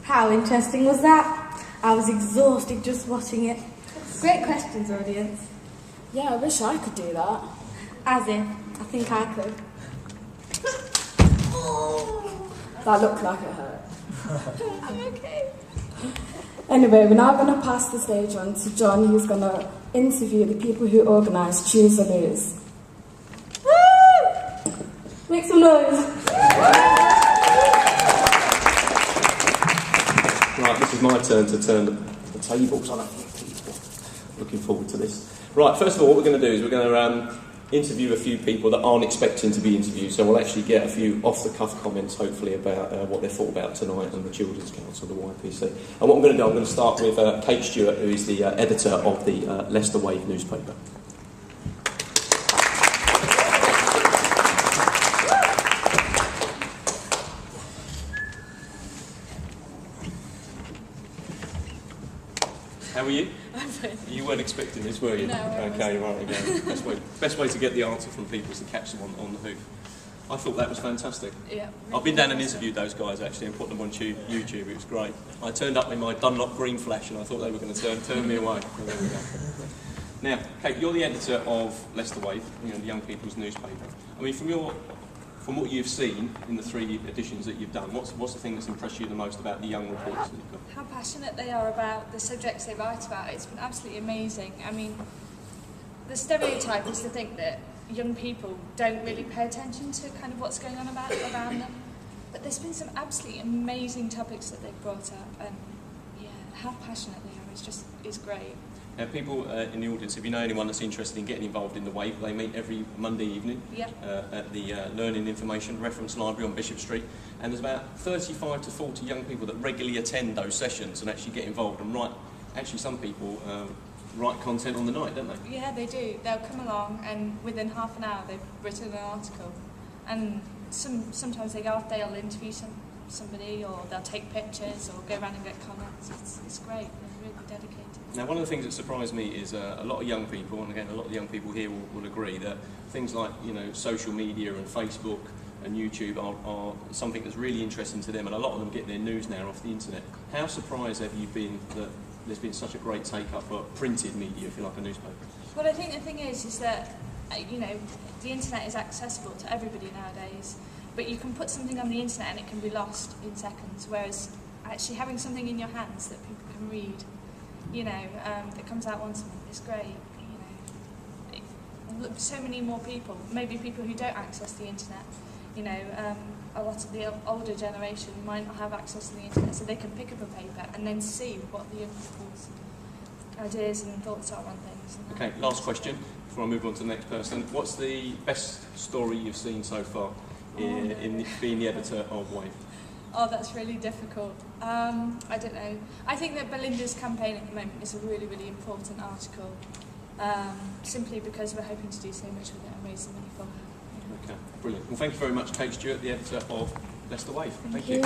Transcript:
How interesting was that? I was exhausted just watching it. Great questions, audience. Yeah, I wish I could do that. As if. I think I could. That looked like it hurt. I'm okay. Anyway, we're now going to pass the stage on to John, who's going to interview the people who organised Choose or Lose. Woo! Make some noise. Right, this is my turn to turn the tables on. Looking forward to this. Right, first of all, what we're going to do is we're going to interview a few people that aren't expecting to be interviewed, so we'll actually get a few off-the-cuff comments, hopefully, about what they thought about tonight and the Children's Council, the YPC. And what I'm going to do, I'm going to start with Kate Stewart, who is the editor of the Leicester Wave newspaper. How are you? I'm fine. You weren't expecting this, were you? No, I okay, right, again. Best way to get the answer from people is to catch them on the hoof. I thought that was fantastic. Yeah. I've been down and interviewed those guys actually and put them on YouTube. It was great. I turned up in my Dunlop green flash and I thought they were going to turn me away. Well, there we go. Now, Kate, you're the editor of Leicester Wave, the young people's newspaper. I mean, from what you've seen in the 3 editions that you've done, what's the thing that's impressed you the most about the young reporters that you've got? How passionate they are about the subjects they write about. It's been absolutely amazing. I mean, the stereotype is to think that young people don't really pay attention to kind of what's going on around them. But there's been some absolutely amazing topics that they've brought up, and yeah, how passionate they are is great. Now, people in the audience, if you know anyone that's interested in getting involved in the Wave, they meet every Monday evening at the Learning Information Reference Library on Bishop Street, and there's about 35 to 40 young people that regularly attend those sessions and actually get involved and write. Actually, some people write content on the night, don't they? Yeah, they do. They'll come along, and within half an hour they've written an article, and sometimes they'll interview somebody, or they'll take pictures, or go around and get comments. It's great. They're really dedicated. Now, one of the things that surprised me is a lot of young people, and again, a lot of the young people here will agree that things like social media and Facebook and YouTube are something that's really interesting to them, and a lot of them get their news now off the internet. How surprised have you been that there's been such a great take-up for printed media, if you like, a newspaper? Well, I think the thing is that the internet is accessible to everybody nowadays, but you can put something on the internet and it can be lost in seconds, whereas actually having something in your hands that people can read, that comes out once a month is great. So many more people, maybe people who don't access the internet, a lot of the older generation might not have access to the internet, so they can pick up a paper and then see what the young people's ideas and thoughts are on things. Okay, last question before I move on to the next person. What's the best story you've seen so far in being the editor of Wave? Oh, that's really difficult. I don't know. I think that Belinda's campaign at the moment is a really, really important article, simply because we're hoping to do so much with it and raise some money for her. Okay, brilliant. Well, thank you very much, Kate Stewart, the editor of Leicester Wave. Thank you.